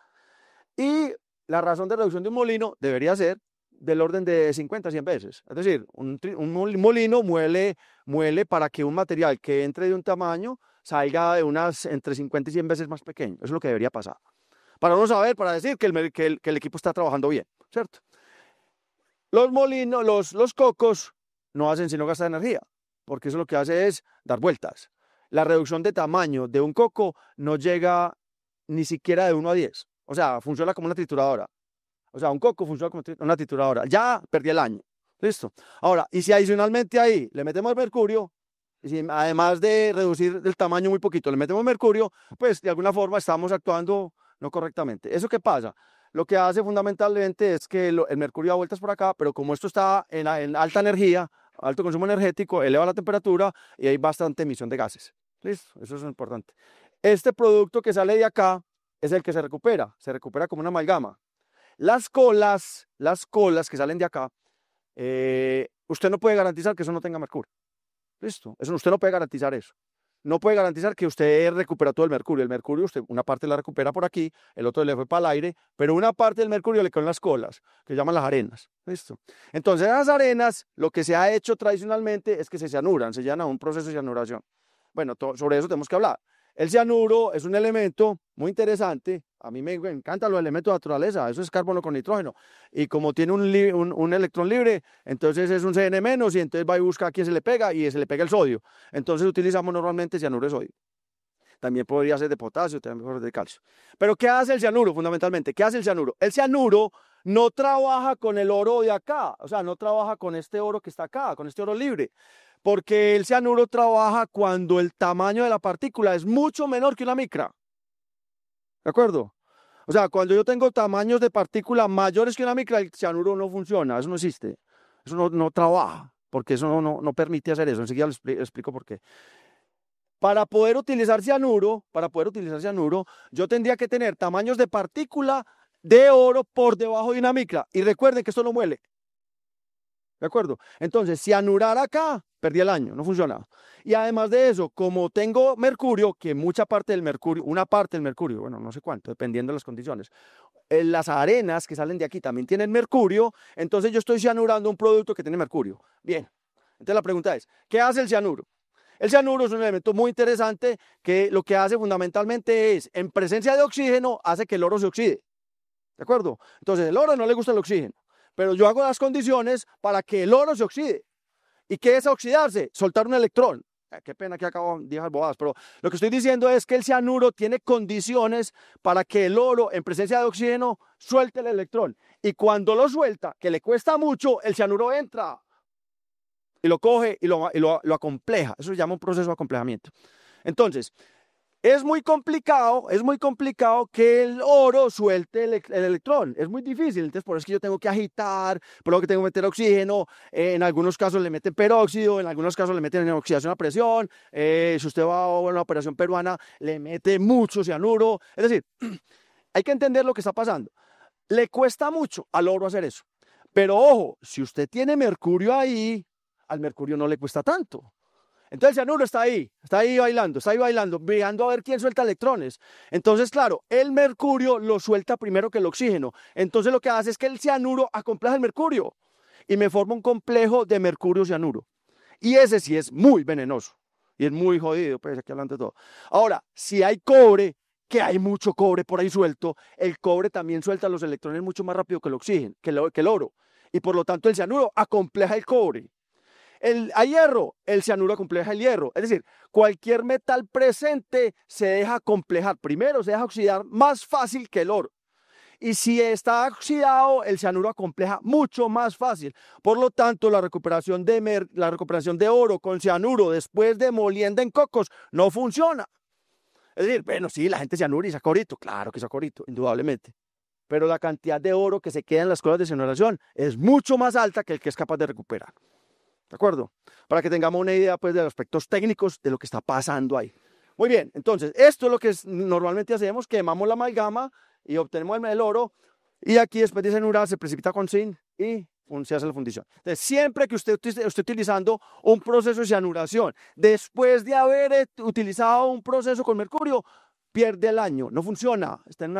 Y la razón de reducción de un molino debería ser del orden de 50 a 100 veces. Es decir, un molino muele para que un material que entre de un tamaño salga de unas entre 50 y 100 veces más pequeño. Eso es lo que debería pasar. Para uno saber, para decir que el equipo está trabajando bien, ¿cierto? Los molinos, los cocos no hacen sino gastar energía, porque eso lo que hace es dar vueltas. La reducción de tamaño de un coco no llega ni siquiera de 1 a 10. O sea, funciona como una trituradora. O sea, un coco funciona como una trituradora. Ya perdí el año. Listo. Ahora, y si adicionalmente ahí le metemos mercurio, y si además de reducir el tamaño muy poquito, le metemos mercurio, pues de alguna forma estamos actuando no correctamente. ¿Eso qué pasa? Lo que hace fundamentalmente es que el mercurio da vueltas por acá, pero como esto está en alta energía, alto consumo energético, eleva la temperatura y hay bastante emisión de gases. ¿Listo? Eso es importante. Este producto que sale de acá es el que se recupera como una amalgama. Las colas que salen de acá, usted no puede garantizar que eso no tenga mercurio. ¿Listo? Eso, usted no puede garantizar eso. No puede garantizar que usted recupera todo el mercurio. El mercurio, usted una parte la recupera por aquí, el otro le fue para el aire, pero una parte del mercurio le quedó en las colas, que llaman las arenas. ¿Listo? Entonces, las arenas, lo que se ha hecho tradicionalmente es que se cianuran, se llevan a un proceso de cianuración. Bueno, sobre eso tenemos que hablar. El cianuro es un elemento muy interesante. A mí me encantan los elementos de naturaleza. Eso es carbono con nitrógeno. Y como tiene un electrón libre, entonces es un Cn- y entonces va y busca a quién se le pega y se le pega el sodio. Entonces utilizamos normalmente cianuro de sodio. También podría ser de potasio, también podría ser de calcio. Pero ¿qué hace el cianuro fundamentalmente? ¿Qué hace el cianuro? El cianuro no trabaja con el oro de acá. O sea, no trabaja con este oro que está acá, con este oro libre. Porque el cianuro trabaja cuando el tamaño de la partícula es mucho menor que una micra. ¿De acuerdo? O sea, cuando yo tengo tamaños de partícula mayores que una micra, el cianuro no funciona, eso no existe. Eso no trabaja, porque eso no permite hacer eso. Enseguida les explico por qué. Para poder utilizar cianuro, yo tendría que tener tamaños de partícula de oro por debajo de una micra. Y recuerden que esto no muele. ¿De acuerdo? Entonces, cianurar acá, perdí el año, no funciona. Y además de eso, como tengo mercurio, que mucha parte del mercurio, una parte del mercurio, bueno, no sé cuánto, dependiendo de las condiciones, las arenas que salen de aquí también tienen mercurio, entonces yo estoy cianurando un producto que tiene mercurio. Bien, entonces la pregunta es, ¿qué hace el cianuro? El cianuro es un elemento muy interesante que lo que hace fundamentalmente es, en presencia de oxígeno, hace que el oro se oxide. ¿De acuerdo? Entonces, el oro no le gusta el oxígeno, pero yo hago las condiciones para que el oro se oxide. ¿Y qué es oxidarse? Soltar un electrón. Qué pena que acabo de dejar bobadas, pero lo que estoy diciendo es que el cianuro tiene condiciones para que el oro, en presencia de oxígeno, suelte el electrón. Y cuando lo suelta, que le cuesta mucho, el cianuro entra y lo coge y lo acompleja. Eso se llama un proceso de acomplejamiento. Entonces, es muy complicado que el oro suelte el electrón. Es muy difícil. Entonces, por eso es que yo tengo que agitar, por lo que tengo que meter oxígeno. En algunos casos le meten peróxido, en algunos casos le meten oxidación a presión. Si usted va a una operación peruana, le mete mucho cianuro. Es decir, hay que entender lo que está pasando. Le cuesta mucho al oro hacer eso. Pero ojo, si usted tiene mercurio ahí, al mercurio no le cuesta tanto. Entonces el cianuro está ahí bailando, mirando a ver quién suelta electrones. Entonces, claro, el mercurio lo suelta primero que el oxígeno. Entonces lo que hace es que el cianuro acompleja el mercurio y me forma un complejo de mercurio-cianuro. Y ese sí es muy venenoso y es muy jodido, pues aquí hablando de todo. Ahora, si hay cobre, que hay mucho cobre por ahí suelto, el cobre también suelta los electrones mucho más rápido que el oxígeno, que el oro. Y por lo tanto el cianuro acompleja el cobre. A hierro, el cianuro acompleja el hierro. Es decir, cualquier metal presente se deja acomplejar. Primero se deja oxidar más fácil que el oro. Y si está oxidado, el cianuro acompleja mucho más fácil. Por lo tanto, la recuperación de oro con cianuro después de molienda en cocos no funciona. Es decir, bueno, sí, la gente cianura y saca orito. Claro que saca orito, indudablemente. Pero la cantidad de oro que se queda en las colas de cianuración es mucho más alta que el que es capaz de recuperar. ¿De acuerdo? Para que tengamos una idea pues, de los aspectos técnicos de lo que está pasando ahí. Muy bien, entonces, esto es lo que normalmente hacemos, quemamos la amalgama y obtenemos el oro, y aquí después de cianurar se precipita con zinc y se hace la fundición. Entonces, siempre que usted esté utilizando un proceso de cianuración, después de haber utilizado un proceso con mercurio, pierde el año, no funciona, está en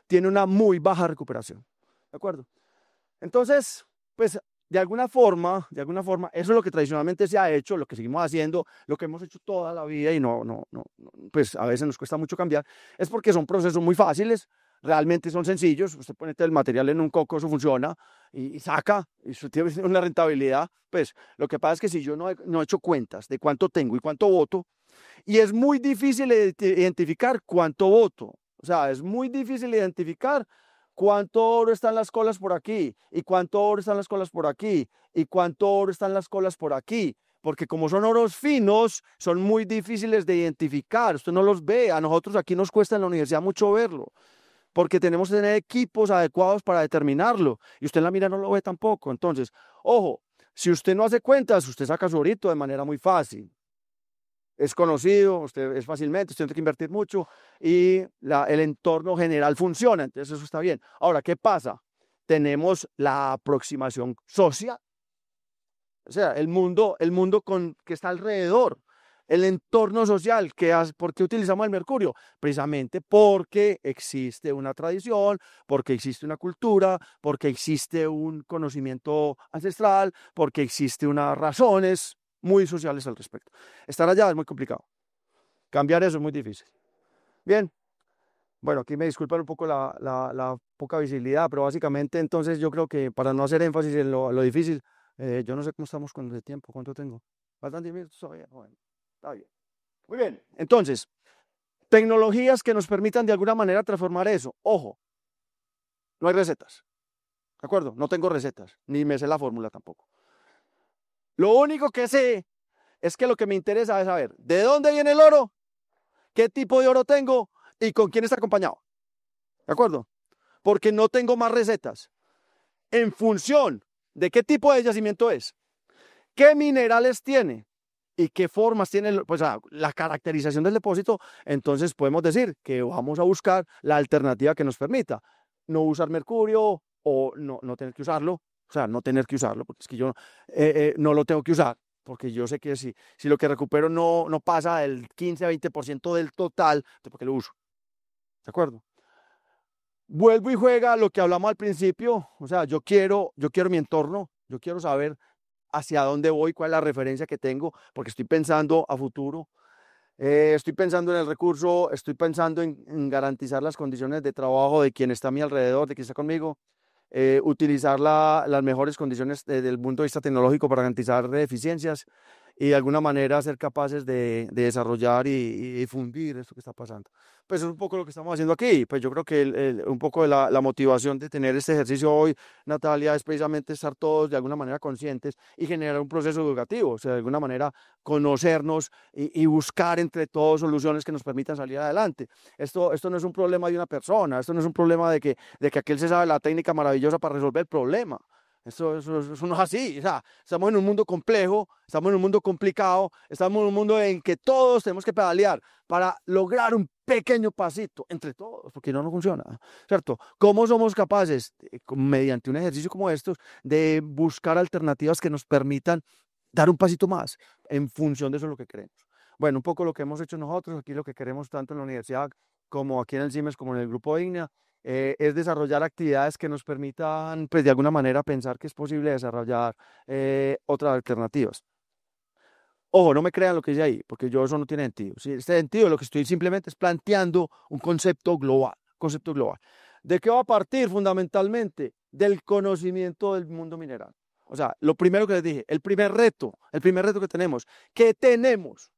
tiene una muy baja recuperación. ¿De acuerdo? Entonces, pues de alguna forma, eso es lo que tradicionalmente se ha hecho, lo que seguimos haciendo, lo que hemos hecho toda la vida y pues a veces nos cuesta mucho cambiar, es porque son procesos muy fáciles, realmente son sencillos. Usted pone el material en un coco, eso funciona y saca, y eso tiene una rentabilidad. Pues lo que pasa es que si yo no he hecho cuentas de cuánto tengo y cuánto voto, y es muy difícil identificar cuánto voto, o sea, es muy difícil identificar cuánto oro está en las colas por aquí, y cuánto oro está en las colas por aquí, y cuánto oro está en las colas por aquí, porque como son oros finos, son muy difíciles de identificar. Usted no los ve, a nosotros aquí nos cuesta en la universidad mucho verlo, porque tenemos que tener equipos adecuados para determinarlo, y usted en la mira no lo ve tampoco. Entonces, ojo, Si usted no hace cuentas, usted saca su orito de manera muy fácil. Es conocido, usted es fácilmente, usted tiene que invertir mucho y el entorno general funciona, entonces eso está bien. Ahora, ¿qué pasa? Tenemos la aproximación social, o sea, el mundo que está alrededor, el entorno social. ¿Por qué utilizamos el mercurio? Precisamente porque existe una tradición, porque existe una cultura, porque existe un conocimiento ancestral, porque existen unas razones muy sociales al respecto. Estar allá es muy complicado. Cambiar eso es muy difícil. Bien. Bueno, aquí me disculpan un poco la poca visibilidad, pero básicamente entonces yo creo que para no hacer énfasis en lo difícil, yo no sé cómo estamos con el tiempo, ¿cuánto tengo? Bastante minutos todavía. Bueno, está bien. Muy bien, entonces, tecnologías que nos permitan de alguna manera transformar eso. Ojo, no hay recetas, ¿de acuerdo? No tengo recetas, ni me sé la fórmula tampoco. Lo único que sé es que lo que me interesa es saber de dónde viene el oro, qué tipo de oro tengo y con quién está acompañado. ¿De acuerdo? Porque no tengo más recetas. En función de qué tipo de yacimiento es, qué minerales tiene y qué formas tiene, pues la caracterización del depósito, entonces podemos decir que vamos a buscar la alternativa que nos permita no usar mercurio o no tener que usarlo, o sea, no tener que usarlo, porque es que yo no lo tengo que usar, porque yo sé que si lo que recupero no pasa del 15 a 20% del total, entonces ¿por qué lo uso? ¿De acuerdo? Vuelvo y juega lo que hablamos al principio, o sea, yo quiero mi entorno, yo quiero saber hacia dónde voy, cuál es la referencia que tengo, porque estoy pensando a futuro, estoy pensando en el recurso, estoy pensando en garantizar las condiciones de trabajo de quien está a mi alrededor, de quien está conmigo, utilizar las mejores condiciones desde el punto de vista tecnológico para garantizar eficiencias y de alguna manera ser capaces de desarrollar y difundir esto que está pasando. Pues es un poco lo que estamos haciendo aquí. Pues yo creo que un poco de la motivación de tener este ejercicio hoy, Natalia, es precisamente estar todos de alguna manera conscientes y generar un proceso educativo, o sea, de alguna manera conocernos y buscar entre todos soluciones que nos permitan salir adelante. Esto no es un problema de una persona, esto no es un problema de que aquel se sabe la técnica maravillosa para resolver el problema. Eso no es así. O sea, estamos en un mundo complejo, estamos en un mundo complicado, estamos en un mundo en que todos tenemos que pedalear para lograr un pequeño pasito entre todos, porque no funciona, ¿cierto? ¿Cómo somos capaces, mediante un ejercicio como estos, de buscar alternativas que nos permitan dar un pasito más en función de eso es lo que queremos? Bueno, un poco lo que hemos hecho nosotros, aquí lo que queremos tanto en la universidad como aquí en el CIMES, como en el Grupo IGNIA, es desarrollar actividades que nos permitan, pues de alguna manera, pensar que es posible desarrollar otras alternativas. Ojo, no me crean lo que dice ahí, porque eso no tiene sentido. Si este sentido, lo que estoy simplemente es planteando un concepto global, ¿De qué va a partir fundamentalmente? Del conocimiento del mundo mineral. O sea, lo primero que les dije, el primer reto que tenemos, ¿qué tenemos?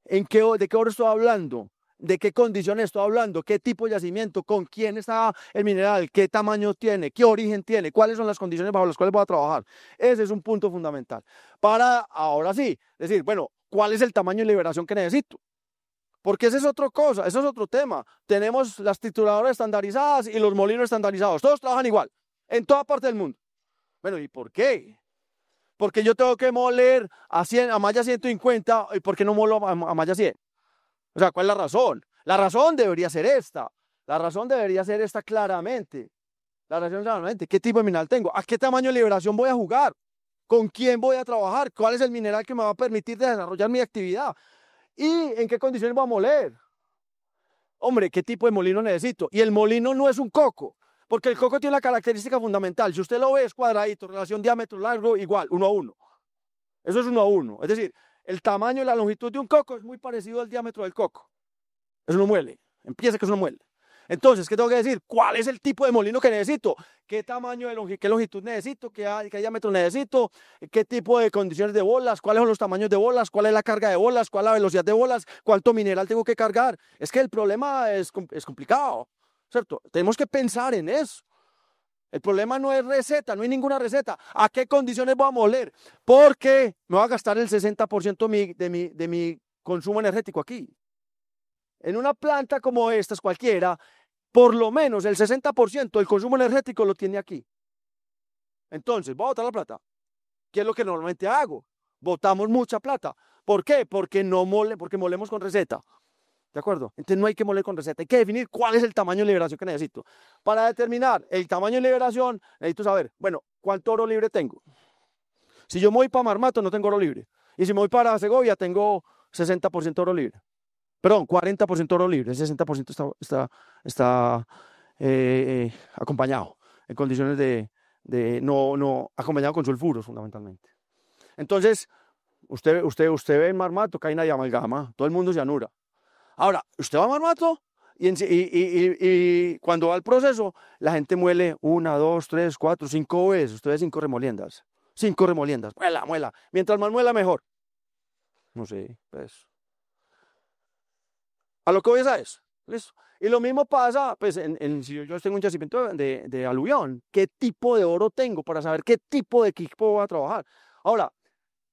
¿De qué oro estoy hablando? ¿De qué condiciones estoy hablando? ¿Qué tipo de yacimiento? ¿Con quién está el mineral? ¿Qué tamaño tiene? ¿Qué origen tiene? ¿Cuáles son las condiciones bajo las cuales voy a trabajar? Ese es un punto fundamental. Para ahora sí, decir, bueno, ¿cuál es el tamaño de liberación que necesito? Porque esa es otra cosa, eso es otro tema. Tenemos las trituradoras estandarizadas y los molinos estandarizados. Todos trabajan igual, en toda parte del mundo. Bueno, ¿y por qué? Porque yo tengo que moler a malla 150 y ¿por qué no molo a malla 100? O sea, ¿cuál es la razón? La razón debería ser esta. La razón debería ser esta claramente. La razón claramente. ¿Qué tipo de mineral tengo? ¿A qué tamaño de liberación voy a jugar? ¿Con quién voy a trabajar? ¿Cuál es el mineral que me va a permitir desarrollar mi actividad? ¿Y en qué condiciones voy a moler? Hombre, ¿qué tipo de molino necesito? Y el molino no es un coco, porque el coco tiene la característica fundamental. Si usted lo ve, es cuadradito, relación diámetro largo igual, 1:1. Eso es 1:1. Es decir, el tamaño y la longitud de un coco es muy parecido al diámetro del coco. Eso no muele. Empieza que eso no muele. Entonces, ¿qué tengo que decir? ¿Cuál es el tipo de molino que necesito? ¿Qué tamaño qué longitud necesito? ¿Qué diámetro necesito? ¿Qué tipo de condiciones de bolas? ¿Cuáles son los tamaños de bolas? ¿Cuál es la carga de bolas? ¿Cuál es la velocidad de bolas? ¿Cuánto mineral tengo que cargar? Es que el problema es complicado, ¿cierto? Tenemos que pensar en eso. El problema no es receta, no hay ninguna receta. ¿A qué condiciones voy a moler? Porque me voy a gastar el 60% de mi consumo energético aquí. En una planta como esta, cualquiera, por lo menos el 60% del consumo energético lo tiene aquí. Entonces, ¿voy a botar la plata? ¿Qué es lo que normalmente hago? Botamos mucha plata. ¿Por qué? Porque molemos con receta. ¿De acuerdo? Entonces no hay que moler con receta, hay que definir cuál es el tamaño de liberación que necesito. Para determinar el tamaño de liberación, necesito saber, bueno, ¿cuánto oro libre tengo? Si yo me voy para Marmato, no tengo oro libre. Y si me voy para Segovia, tengo 60% oro libre. Perdón, 40% oro libre, el 60% está acompañado, en condiciones no acompañado con sulfuros fundamentalmente. Entonces, usted ve en Marmato que hay una amalgama, todo el mundo se anura. Ahora, usted va a Marmato y cuando va al proceso, la gente muele 1, 2, 3, 4, 5 veces. Usted ve 5 remoliendas. 5 remoliendas. Muela, muela. Mientras más muela, mejor. No sé, pues. A lo que voy a eso. ¿Listo? Y lo mismo pasa, pues, si yo tengo un yacimiento de aluvión. ¿Qué tipo de oro tengo para saber qué tipo de equipo voy a trabajar? Ahora,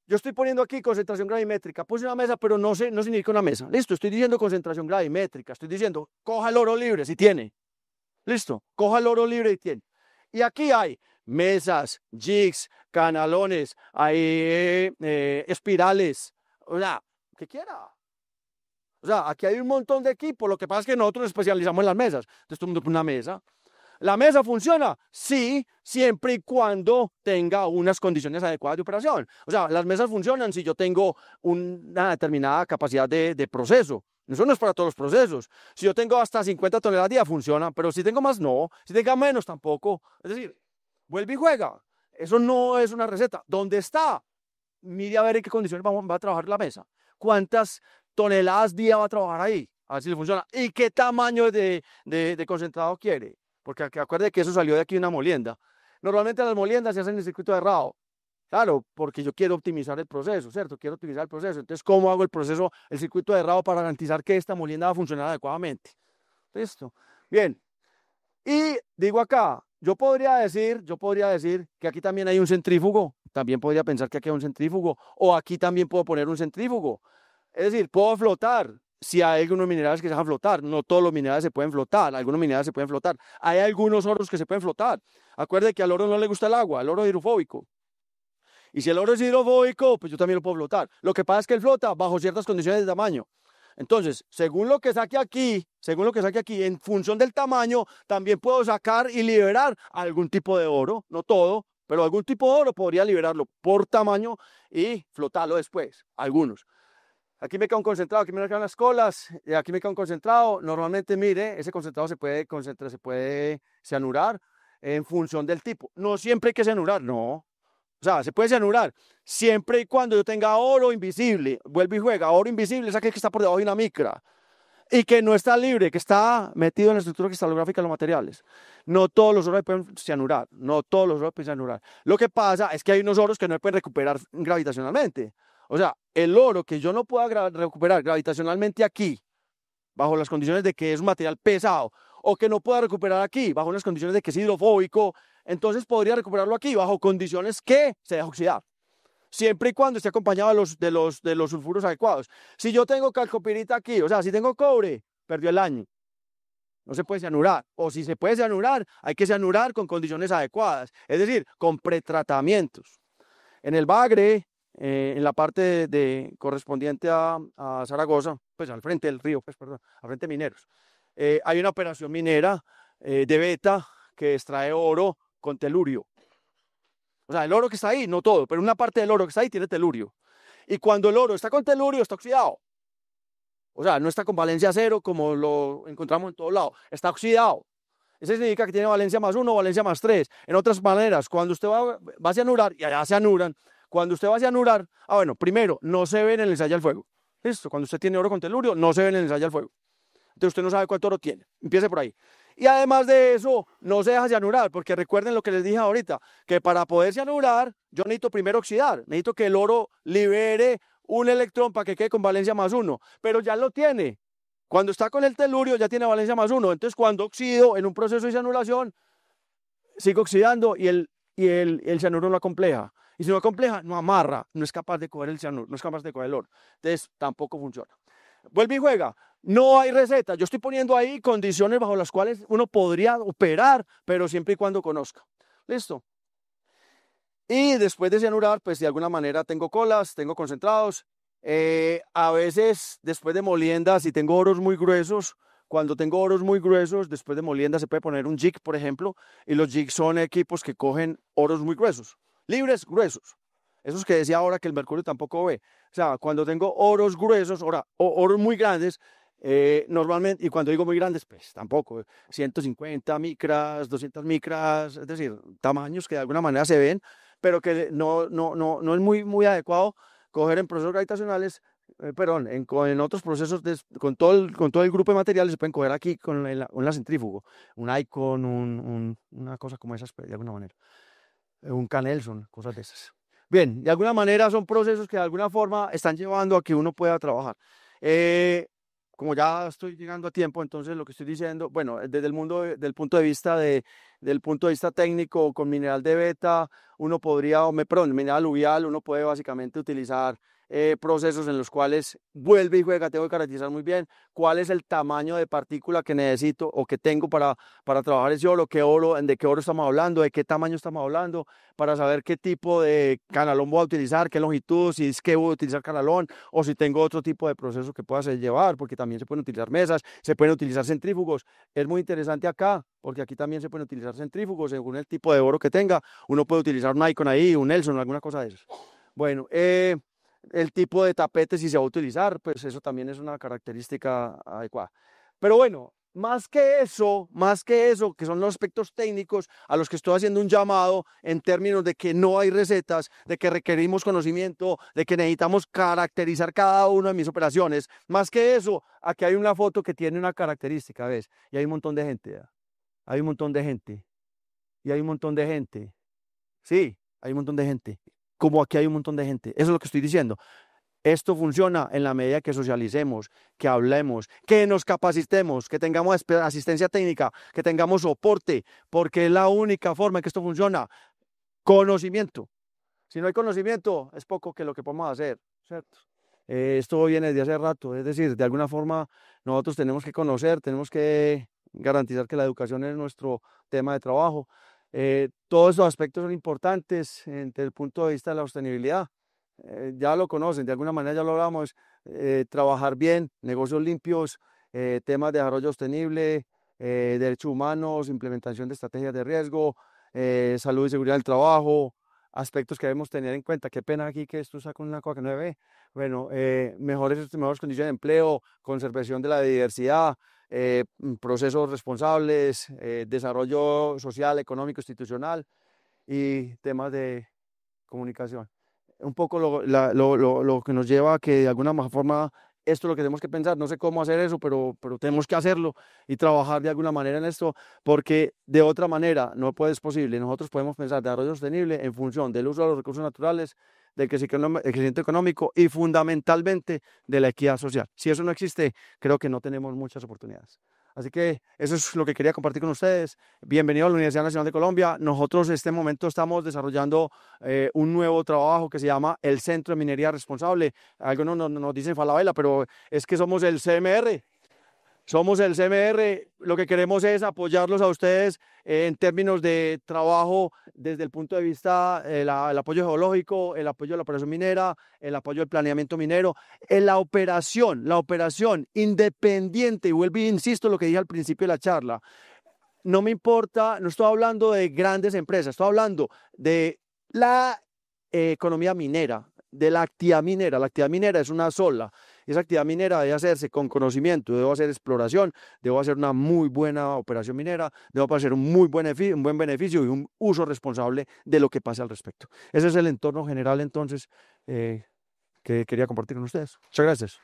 yo estoy poniendo aquí concentración gravimétrica, puse una mesa, pero no significa una mesa. Listo, estoy diciendo concentración gravimétrica, estoy diciendo, coja el oro libre si tiene. Listo, coja el oro libre y tiene. Y aquí hay mesas, jigs, canalones, hay espirales, o sea, que quiera. O sea, aquí hay un montón de equipos, lo que pasa es que nosotros nos especializamos en las mesas. Entonces todo el mundo pone una mesa. ¿La mesa funciona? Sí, siempre y cuando tenga unas condiciones adecuadas de operación. O sea, las mesas funcionan si yo tengo una determinada capacidad de proceso. Eso no es para todos los procesos. Si yo tengo hasta 50 toneladas día, funciona, pero si tengo más, no. Si tenga menos, tampoco. Es decir, vuelve y juega. Eso no es una receta. ¿Dónde está? Mire a ver en qué condiciones va a trabajar la mesa. ¿Cuántas toneladas día va a trabajar ahí? A ver si le funciona. ¿Y qué tamaño de concentrado quiere? Porque acuerde que eso salió de aquí una molienda. Normalmente las moliendas se hacen en el circuito de herrado. Claro, porque yo quiero optimizar el proceso, ¿cierto? Quiero optimizar el proceso. Entonces, ¿cómo hago el circuito de herrado para garantizar que esta molienda va a funcionar adecuadamente? Listo. Bien. Y digo acá, yo podría decir que aquí también hay un centrífugo. También podría pensar que aquí hay un centrífugo. O aquí también puedo poner un centrífugo. Es decir, puedo flotar. Si hay algunos minerales que se dejan flotar, no todos los minerales se pueden flotar, algunos minerales se pueden flotar. Hay algunos oros que se pueden flotar. Acuerde que al oro no le gusta el agua, el oro es hidrofóbico. Y si el oro es hidrofóbico, pues yo también lo puedo flotar. Lo que pasa es que él flota bajo ciertas condiciones de tamaño. Entonces, según lo que saque aquí, en función del tamaño, también puedo sacar y liberar algún tipo de oro, no todo, pero algún tipo de oro podría liberarlo por tamaño y flotarlo después, algunos. Aquí me queda un concentrado, aquí me quedan las colas, y aquí me queda un concentrado. Normalmente, mire, ese concentrado se puede cianurar en función del tipo. No siempre hay que cianurar, no. O sea, se puede cianurar siempre y cuando yo tenga oro invisible. Vuelve y juega, oro invisible es aquel que está por debajo de una micra y que no está libre, que está metido en la estructura cristalográfica de los materiales. No todos los oros se pueden cianurar, no todos los oros pueden cianurar. Lo que pasa es que hay unos oros que no se pueden recuperar gravitacionalmente. O sea, el oro que yo no pueda recuperar gravitacionalmente aquí, bajo las condiciones de que es un material pesado, o que no pueda recuperar aquí, bajo unas condiciones de que es hidrofóbico, entonces podría recuperarlo aquí, bajo condiciones que se deja oxidar, siempre y cuando esté acompañado de los sulfuros adecuados. Si yo tengo calcopirita aquí, o sea, si tengo cobre, perdió el año. No se puede cianurar, o si se puede cianurar, hay que cianurar con condiciones adecuadas, es decir, con pretratamientos. En el Bagre, en la parte correspondiente a Zaragoza, pues al frente del río, pues perdón, al frente de Mineros, hay una operación minera de beta que extrae oro con telurio. O sea, el oro que está ahí, no todo, pero una parte del oro que está ahí tiene telurio. Y cuando el oro está con telurio, está oxidado. O sea, no está con valencia cero como lo encontramos en todos lados, está oxidado. Eso significa que tiene valencia +1 o valencia +3. En otras maneras, cuando usted va a cianurar, y allá se anuran, cuando usted va a cianurar, bueno, primero, no se ve en el ensayo al fuego. Listo, cuando usted tiene oro con telurio, no se ve en el ensayo al fuego. Entonces usted no sabe cuánto oro tiene. Empiece por ahí. Y además de eso, no se deja cianurar, porque recuerden lo que les dije ahorita, que para poder cianurar, yo necesito primero oxidar, necesito que el oro libere un electrón para que quede con valencia +1, pero ya lo tiene. Cuando está con el telurio ya tiene valencia +1, entonces cuando oxido en un proceso de cianuración, sigo oxidando y el cianuro no acompleja. Y si no acompleja, no amarra, no es capaz de coger el cianuro, no es capaz de coger el oro. Entonces tampoco funciona. Vuelve y juega. No hay receta. Yo estoy poniendo ahí condiciones bajo las cuales uno podría operar, pero siempre y cuando conozca. ¿Listo? Y después de cianurar, pues de alguna manera tengo colas, tengo concentrados. A veces, después de molienda, si tengo oros muy gruesos, cuando tengo oros muy gruesos, después de molienda se puede poner un jig, por ejemplo, y los jigs son equipos que cogen oros muy gruesos, libres, gruesos. Esos que decía ahora que el mercurio tampoco ve. O sea, cuando tengo oros gruesos, oros muy grandes, normalmente, y cuando digo muy grandes, pues tampoco, 150 micras, 200 micras, es decir, tamaños que de alguna manera se ven, pero que no es muy adecuado coger en procesos gravitacionales, perdón, en otros procesos, con todo el grupo de materiales se pueden coger aquí con la centrífugo, un Icon, una cosa como esas, pues, de alguna manera, un Canelson, cosas de esas. Bien, de alguna manera son procesos que de alguna forma están llevando a que uno pueda trabajar. Como ya estoy llegando a tiempo, entonces lo que estoy diciendo, bueno, desde el mundo, del punto de vista del punto de vista técnico, con mineral de beta, uno podría, perdón, mineral aluvial, uno puede básicamente utilizar procesos en los cuales vuelve y juega, tengo que caracterizar muy bien cuál es el tamaño de partícula que necesito o que tengo para trabajar ese oro, de qué oro estamos hablando, de qué tamaño estamos hablando, para saber qué tipo de canalón voy a utilizar, qué longitud, si es que voy a utilizar canalón o si tengo otro tipo de proceso que pueda llevar, porque también se pueden utilizar mesas, se pueden utilizar centrífugos. Es muy interesante acá, porque aquí también se pueden utilizar centrífugos según el tipo de oro que tenga. Uno puede utilizar un Icon ahí, un Nelson, alguna cosa de esas. Bueno, el tipo de tapete si se va a utilizar, pues eso también es una característica adecuada. Pero bueno, más que eso, que son los aspectos técnicos a los que estoy haciendo un llamado en términos de que no hay recetas, de que requerimos conocimiento, de que necesitamos caracterizar cada una de mis operaciones. Más que eso, aquí hay una foto que tiene una característica, ¿ves? Y hay un montón de gente, ¿ya? Hay un montón de gente, y hay un montón de gente. Sí, hay un montón de gente. Como aquí hay un montón de gente. Eso es lo que estoy diciendo. Esto funciona en la medida que socialicemos, que hablemos, que nos capacitemos, que tengamos asistencia técnica, que tengamos soporte, porque es la única forma en que esto funciona. Conocimiento. Si no hay conocimiento, es poco que lo que podemos hacer, ¿cierto? Esto viene desde hace rato, es decir, de alguna forma nosotros tenemos que conocer, tenemos que garantizar que la educación es nuestro tema de trabajo. Todos estos aspectos son importantes desde el punto de vista de la sostenibilidad. Ya lo conocen, de alguna manera ya lo hablamos, trabajar bien, negocios limpios, temas de desarrollo sostenible, derechos humanos, implementación de estrategias de riesgo, salud y seguridad del trabajo, aspectos que debemos tener en cuenta. Qué pena aquí que esto saca una cosa que no ve. Bueno, mejores condiciones de empleo, conservación de la diversidad, procesos responsables, desarrollo social, económico, institucional y temas de comunicación. Un poco lo que nos lleva a que de alguna forma esto es lo que tenemos que pensar. No sé cómo hacer eso, pero tenemos que hacerlo y trabajar de alguna manera en esto, porque de otra manera no puede ser posible. Nosotros podemos pensar desarrollo sostenible en función del uso de los recursos naturales, del crecimiento económico y fundamentalmente de la equidad social. Si eso no existe, creo que no tenemos muchas oportunidades. Así que eso es lo que quería compartir con ustedes. Bienvenido a la Universidad Nacional de Colombia. Nosotros en este momento estamos desarrollando un nuevo trabajo que se llama el Centro de Minería Responsable. Algunos nos dicen Falabella, pero es que somos el CMR. Somos el CMR, lo que queremos es apoyarlos a ustedes en términos de trabajo desde el punto de vista el apoyo geológico, el apoyo de la operación minera, el apoyo del planeamiento minero, en la operación independiente, y vuelvo e insisto en lo que dije al principio de la charla, no me importa, no estoy hablando de grandes empresas, estoy hablando de la economía minera, de la actividad minera. La actividad minera es una sola. Esa actividad minera debe hacerse con conocimiento, debo hacer exploración, debo hacer una muy buena operación minera, debo hacer un buen beneficio y un uso responsable de lo que pase al respecto. Ese es el entorno general entonces que quería compartir con ustedes. Muchas gracias.